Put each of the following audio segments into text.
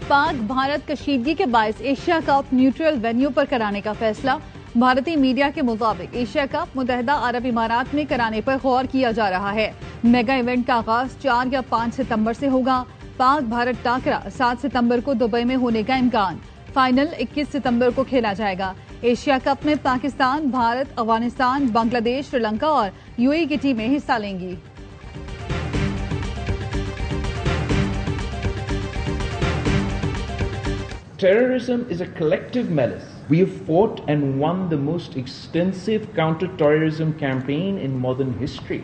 पाक भारत कशीदगी के बायस Asia cup neutral venue पर कराने का फैसला। भारतीय मीडिया के मुताबिक एशिया कप मुत्तहिदा अरब इमारात में कराने पर गौर किया जा रहा है। मेगा इवेंट का आगाज 4 या 5 सितंबर से होगा। पाक भारत टाकरा 7 सितंबर को दुबई में होने का इम्कान। फाइनल 21 सितंबर को खेला जाएगा। एशिया कप में पाकिस्तान, भारत, अफगानिस्तान, बांग्लादेश, श्रीलंका और यूएई की टीमें हिस्सा लेंगी। Terrorism is a collective malice. We have fought and won the most extensive counter-terrorism campaign in modern history.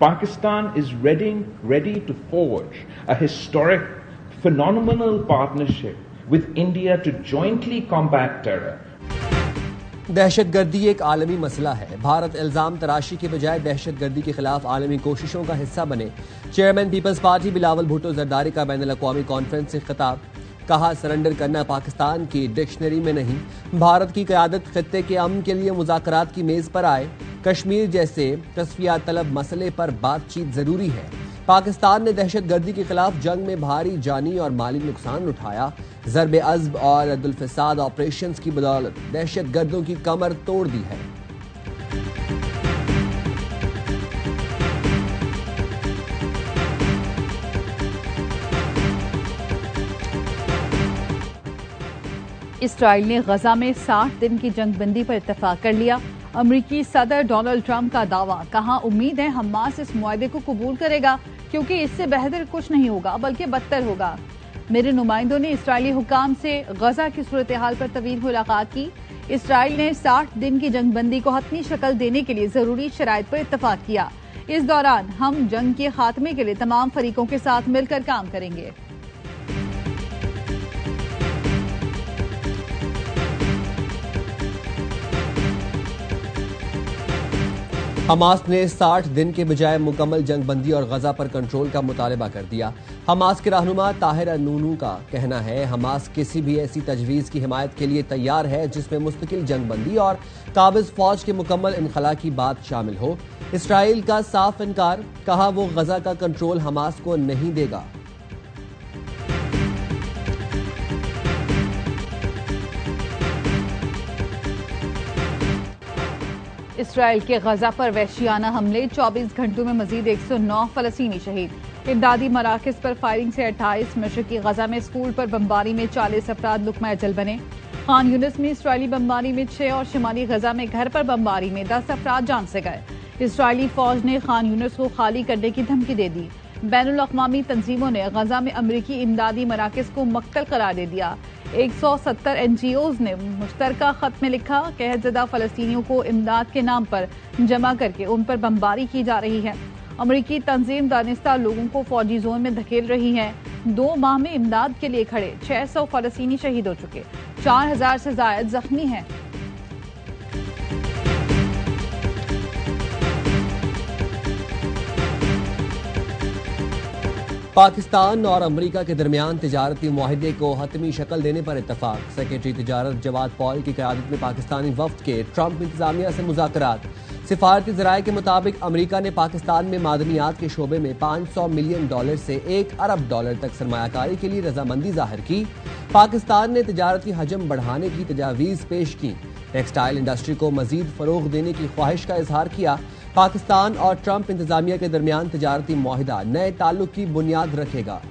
Pakistan is ready to forge a historic, phenomenal partnership with India to jointly combat terror. दहशतगर्दी एक आलमी मसला है। भारत इल्जाम तराशी के बजाय दहशतगर्दी के खिलाफ आलमी कोशिशों का हिस्सा बने। Chairman Peoples Party Bilawal Bhutto Zardari का बैनुल अक़वामी कॉन्फ्रेंस से खिताब। कहा, सरेंडर करना पाकिस्तान की डिक्शनरी में नहीं। भारत की क़यादत खित्ते के अमन के लिए मुज़ाकरात की मेज पर आए। कश्मीर जैसे तस्फियात तलब मसले पर बातचीत जरूरी है। पाकिस्तान ने दहशतगर्दी के खिलाफ जंग में भारी जानी और माली नुकसान उठाया। ज़रबे अज़्ब और रद्दुल फ़साद ऑपरेशंस की बदौलत दहशतगर्दों की कमर तोड़ दी है। इसराइल ने गजा में 60 दिन की जंगबंदी पर इत्तेफाक कर लिया। अमरीकी सदर डोनाल्ड ट्रंप का दावा। कहा, उम्मीद है हमास इस मुआहदे को कबूल करेगा क्योंकि इससे बेहतर कुछ नहीं होगा बल्कि बदतर होगा। मेरे नुमाइंदों ने इसराइली हुकाम से गजा की सूरत हाल पर तवील मुलाकात की। इसराइल ने 60 दिन की जंगबंदी को हतमी शक्ल देने के लिए जरूरी शराइत पर इत्तेफाक किया। इस दौरान हम जंग के खात्मे के लिए तमाम फरीकों के साथ मिलकर काम करेंगे। हमास ने 60 दिन के बजाय मुकम्मल जंगबंदी और गजा पर कंट्रोल का मुतालबा कर दिया। हमास के रहनुमा ताहिर अनूनू का कहना है, हमास किसी भी ऐसी तजवीज़ की हिमायत के लिए तैयार है जिसमें मुस्तकिल जंगबंदी और काबिज फौज के मुकम्मल इनखला की बात शामिल हो। इसराइल का साफ इनकार। कहा, वो गजा का कंट्रोल हमास को नहीं देगा। इसराइल के गजा पर वहशियाना हमले। 24 घंटों में मजीद 109 फलस्तीनी शहीद। इमदादी मराकज पर फायरिंग से 28। मशरकी गजा में स्कूल पर बमबारी में 40 अफराद लुकमा अजल बने। खान यूनिस में इसराइली बमबारी में 6 और शिमाली गजा में घर पर बमबारी में 10 अफराद जान से गए। इसराइली फौज ने खान यूनिस को खाली करने की धमकी दे दी। बैनुल अक़वामी तंजीमों ने गजा में अमरीकी इमदादी मराकज को मक्तल करार दे दिया। 170 NGOs ने मुश्तरका खत में लिखा, कहरजदा फलस्तीनियों को इमदाद के नाम पर जमा करके उन पर बमबारी की जा रही है। अमरीकी तंजीम दानिस्ता लोगों को फौजी जोन में धकेल रही है। 2 माह में इमदाद के लिए खड़े 600 फलस्तीनी शहीद हो चुके, 4000 से ज्यादा जख्मी हैं। पाकिस्तान और अमरीका के दरमियान तिजारती मुआहदे को हतमी शक्ल देने पर इत्तफाक। सेक्रेटरी तिजारत जवाद पॉल की क़यादत में पाकिस्तानी वफ्द के ट्रंप इंतजामिया से मुज़ाकरात। सिफारती ज़राए के मुताबिक अमरीका ने पाकिस्तान में मादनियात के शोबे में $500 मिलियन से $1 अरब तक सरमायाकारी के लिए रजामंदी जाहिर की। पाकिस्तान ने तिजारती हजम बढ़ाने की तजावीज़ पेश की। टेक्सटाइल इंडस्ट्री को मजीद फरोग देने की ख्वाहिश का इजहार किया। पाकिस्तान और ट्रंप इंतजामिया के दरमियान तिजारती मुआहिदा नए ताल्लुक की बुनियाद रखेगा।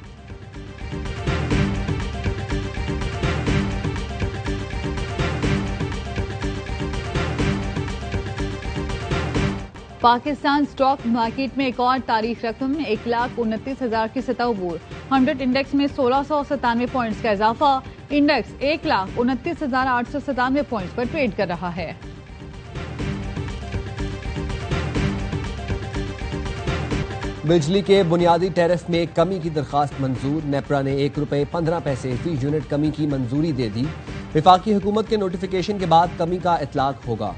पाकिस्तान स्टॉक मार्केट में एक और तारीख रकम 1,29,000 की सतह अबूर। 100 इंडेक्स में 1697 पॉइंट्स का इजाफा। इंडेक्स 1,29,897 पॉइंट्स पर ट्रेड कर रहा है। बिजली के बुनियादी टैरिफ में कमी की दरखास्त मंजूर। नेपरा ने ₹1.15 फी यूनिट कमी की मंजूरी दे दी। वफाकी हुकूमत के नोटिफिकेशन के बाद कमी का इतलाक होगा।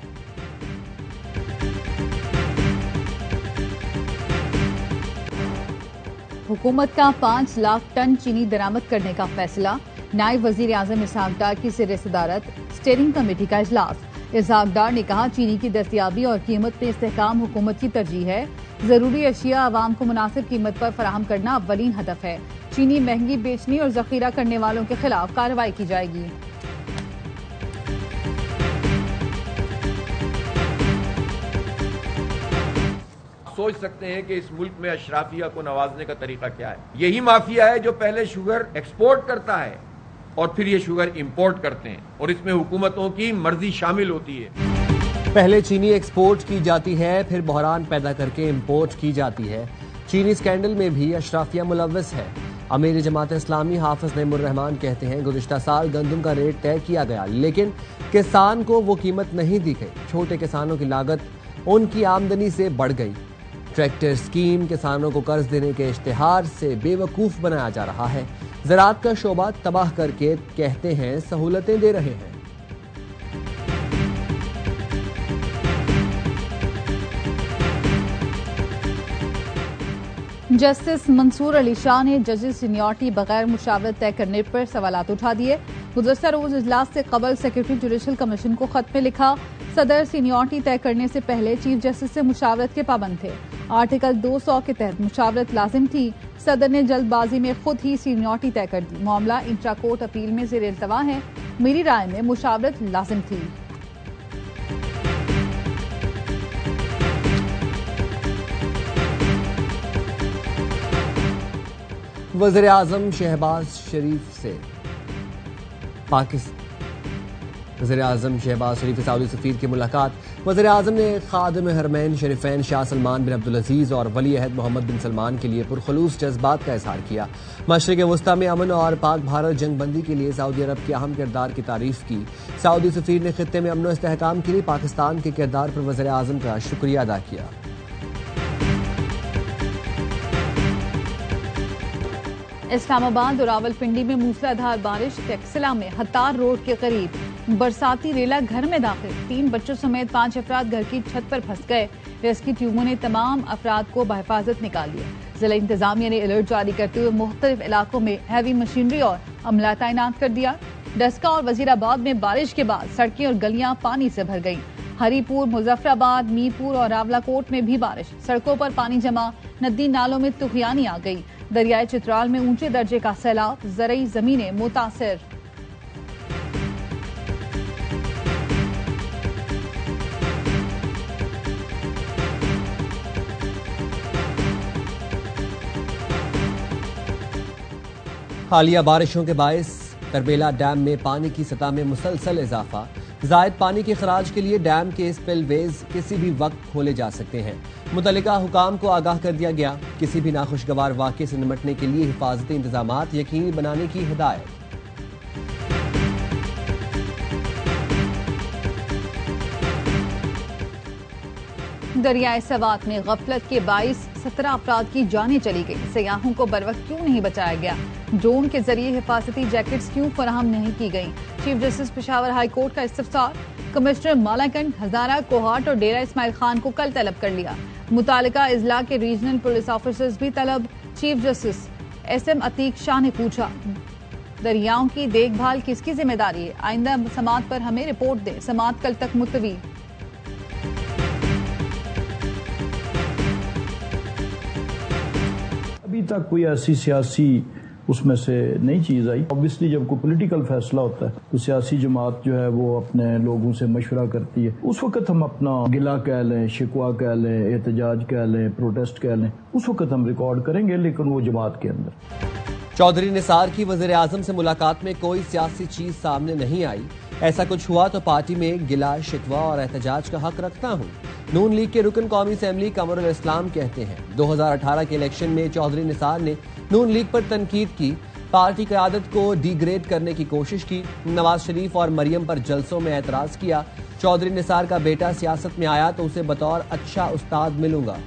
हुकूमत का 5 लाख टन चीनी दरामद करने का फैसला। नायब वजीर आजम इसहाक डार की ज़ेर सदारत स्टीयरिंग कमेटी का इजलास। इसहाक डार ने कहा, चीनी की दस्तयाबी और कीमत में इस्तेहकाम हुकूमत की तरजीह है। जरूरी अशिया आवाम को मुनासिब कीमत पर फराहम करना अव्वलीन हदफ है। चीनी महंगी बेचने और जखीरा करने वालों के खिलाफ कार्रवाई की जाएगी। सोच सकते हैं कि इस मुल्क में अशराफिया को नवाजने का तरीका क्या है। यही माफिया है जो पहले शुगर एक्सपोर्ट करता है और फिर ये शुगर इंपोर्ट करते हैं, और इसमें हुकूमतों की मर्जी शामिल होती है। पहले चीनी एक्सपोर्ट की जाती है, फिर बहरान पैदा करके इंपोर्ट की जाती है। चीनी स्कैंडल में भी अशराफिया मुलव्वस है। अमीर जमात इस्लामी हाफिज नईमुर रहमान कहते हैं, गुज़िश्ता साल गंदम का रेट तय किया गया, लेकिन किसान को वो कीमत नहीं दी गई। छोटे किसानों की लागत उनकी आमदनी से बढ़ गई। ट्रैक्टर स्कीम किसानों को कर्ज देने के इश्तिहार से बेवकूफ बनाया जा रहा है। ज़राअत का शोबा तबाह करके कहते हैं सहूलतें दे रहे हैं। जस्टिस मंसूर अली शाह ने जजेस सीनियरिटी बगैर मुशावरत तय करने पर सवालात उठा दिए। गुज़श्ता रोज इजलास से कबल सेक्रेटरी जुडिशल कमीशन को खत में लिखा, सदर सीनियरिटी तय करने से पहले चीफ जस्टिस से मुशावरत के पाबंद थे। आर्टिकल 200 के तहत मुशावरत लाजिम थी। सदर ने जल्दबाजी में खुद ही सीनियरिटी तय कर दी। मामला इंट्रा कोर्ट अपील में ज़ेर इल्तवा है। मेरी राय में मुशावरत लाजिम थी। वज़ीर आज़म शहबाज शरीफ से वज़ीर आज़म शहबाज शरीफ सऊदी सफ़ीर की मुलाकात। वज़ीर आज़म ने खादिम हरमैन शरीफैन शाह सलमान बिन अब्दुल अजीज़ और वली अहद मोहम्मद बिन सलमान के लिए पुरखलूस जज्बात का इज़हार किया। मशरिक़ वस्ता में अमन और पाक भारत जंग बंदी के लिए सऊदी अरब के अहम किरदार की तारीफ की। सऊदी सफ़ीर ने खित्ते में अमन और इस्तेहकाम के लिए पाकिस्तान के किरदार पर वज़ीर आज़म का शुक्रिया अदा किया। इस्लामाबाद और रावलपिंडी में मूसलाधार बारिश। टेक्सिला में हतार रोड के करीब बरसाती रेला घर में दाखिल। 3 बच्चों समेत 5 अफराद घर की छत पर फंस गए। रेस्क्यू टीमों ने तमाम अफराद को बहिफाजत निकाल लिया। जिला इंतजामिया ने अलर्ट जारी करते हुए मुख्तलिफ इलाकों में हैवी मशीनरी और अमला तैनात कर दिया। डस्का और वजीराबाद में बारिश के बाद सड़कें और गलियां पानी से भर गईं। हरीपुर, मुजफ्फराबाद, मीरपुर और रावलाकोट में भी बारिश। सड़कों पर पानी जमा, नदी नालों में तुगयानी आ गई। दरियाए चित्राल में ऊंचे दर्जे का सैलाब, ज़रई जमीनें मुतासिर। हालिया बारिशों के बायस तरबेला डैम में पानी की सतह में मुसलसल इजाफा। जायद पानी के खराज के लिए डैम के स्पिलवेज किसी भी वक्त खोले जा सकते हैं। मुतल्लिका हुकाम को आगाह कर दिया गया। किसी भी नाखुशगवार वाक़े से निपटने के लिए हिफाजती इंतजामात यकीनी बनाने की हिदायत। दरियाए सवात में गफलत के बाइस 17 अफराद की जानें चली गई। सयाहों को बरवक्त क्यों नहीं बचाया गया? ड्रोन के जरिए हिफाजती जैकेट्स क्यों फराहम नहीं की गई? Chief justice Peshawar high court का इस्तफसार। कमिश्नर मालाकंड, हजारा, कोहाट और डेरा इस्माइल खान को कल तलब कर लिया। मुतालिका इजला के रीजनल पुलिस ऑफिसर्स भी तलब। Chief justice SM Atiq Shah ने पूछा, दरियाओं की देखभाल किसकी जिम्मेदारी है? आइंदा समात पर हमें रिपोर्ट दें। समात कल तक मुलतवी। अभी तक कोई ऐसी सियासी उसमें से नई चीज आई। ऑब्वियसली जब कोई पॉलिटिकल फैसला होता है तो सियासी जमात जो है वो अपने लोगों से मशवरा करती है। उस वक्त हम अपना गिला कह लें, शिकवा कह लें, एहतजाज कह लें, प्रोटेस्ट कह लें, उस वक्त हम रिकॉर्ड करेंगे, लेकिन वो जमात के अंदर। चौधरी निसार की वज़ीर आज़म से मुलाकात में कोई सियासी चीज सामने नहीं आई। ऐसा कुछ हुआ तो पार्टी में गिला, शिकवा और एहतजाज का हक रखता हूँ। नून लीग के रुकन कौमी असेंबली कमरुल इस्लाम कहते हैं, 2018 के इलेक्शन में चौधरी निसार ने नून लीग पर तनकीद की, पार्टी क़यादत को डिग्रेड करने की कोशिश की। नवाज शरीफ और मरियम पर जलसों में एतराज किया। चौधरी निसार का बेटा सियासत में आया तो उसे बतौर अच्छा उस्ताद मिलूंगा।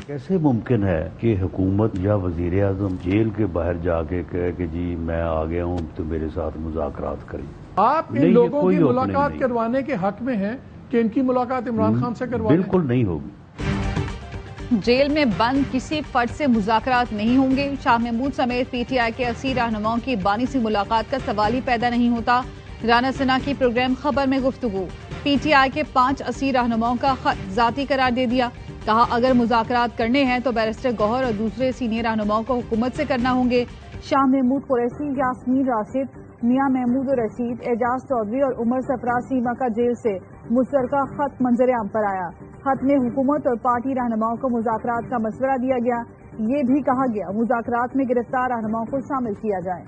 कैसे मुमकिन है कि हुकूमत या वजीर आजम जेल के बाहर जाके कहे कि जी मैं आ गया हूँ तो मेरे साथ मुज़ाकरात करें? आप इन लोगों की मुलाकात करवाने के हक में हैं कि इनकी मुलाकात इमरान खान से करवाएं? बिल्कुल नहीं होगी। जेल में बंद किसी फर्द से मुज़ाकरात नहीं होंगे। शाह महमूद समेत PTI के 80 रहनुमाओं की बानी से मुलाकात का सवाल ही पैदा नहीं होता। राना सिन्हा की प्रोग्राम खबर में गुफ्तगू। पीटीआई के 5 असी रहनुमाओं का खत जाती करार दे दिया। कहा अगर मुज़ाकरात करने हैं तो बैरिस्टर गौहर और दूसरे सीनियर रहनुमाओं को हुकूमत से करना होंगे। शाह महमूद कुरैशी, यास्मीन राशिद, मियां महमूद रशीद, एजाज चौधरी और उमर सरफराज सीमा का जेल से मुश्तरका खत मंजर आम पर आया। खत में हुकूमत और पार्टी रहनुमाओं को मुज़ाकरात का मशवरा दिया गया। ये भी कहा गया मुज़ाकरात में गिरफ्तार रहनुमाओं को शामिल किया जाए।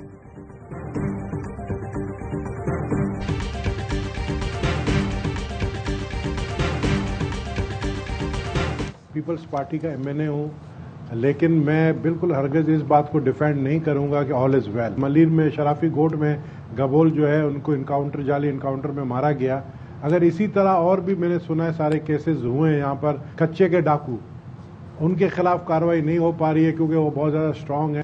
पीपल्स पार्टी का एमएनए हूं, लेकिन मैं बिल्कुल हरगिज इस बात को डिफेंड नहीं करूंगा कि ऑल इज वेल। मलिर में शराफी गोट में गबोल जो है उनको जाली इनकाउंटर में मारा गया। अगर इसी तरह और भी मैंने सुना है सारे केसेस हुए हैं यहाँ पर, कच्चे के डाकू, उनके खिलाफ कार्रवाई नहीं हो पा रही है क्योंकि वो बहुत ज्यादा स्ट्रांग है।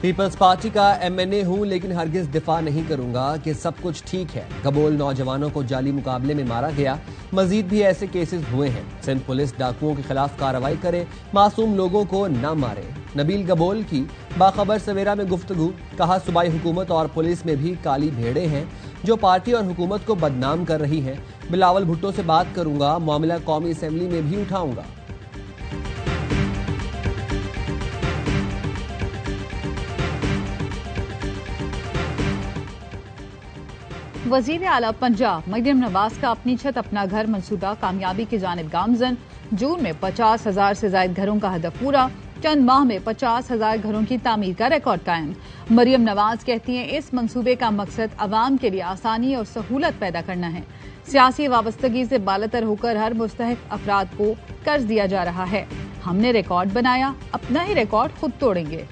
पीपल्स पार्टी का एमएनए हूं, लेकिन हरगिज दिफा नहीं करूंगा कि सब कुछ ठीक है। गबोल नौजवानों को जाली मुकाबले में मारा गया। मजीद भी ऐसे केसेस हुए हैं। सिंध पुलिस डाकुओं के खिलाफ कार्रवाई करे, मासूम लोगों को न मारे। नबील गबोल की बाखबर सवेरा में गुफ्तगू। कहा सूबाई हुकूमत और पुलिस में भी काली भेड़ें हैं जो पार्टी और हुकूमत को बदनाम कर रही हैं। बिलावल भुट्टो से बात करूंगा, मामला कौमी असेंबली में भी उठाऊंगा। वजीर आला पंजाब मरियम नवाज का अपनी छत अपना घर मंसूबा कामयाबी की जानिब गामजन। जून में 50,000 से ज्यादा घरों का हदफ पूरा। चंद माह में 50,000 घरों की तामीर का रिकॉर्ड कायम। मरियम नवाज कहती हैं इस मंसूबे का मकसद अवाम के लिए आसानी और सहूलत पैदा करना है। सियासी वाबस्तगी से बालातर होकर हर मुस्तहिक अफराद को कर्ज दिया जा रहा है। हमने रिकॉर्ड बनाया, अपना ही रिकॉर्ड खुद तोड़ेंगे।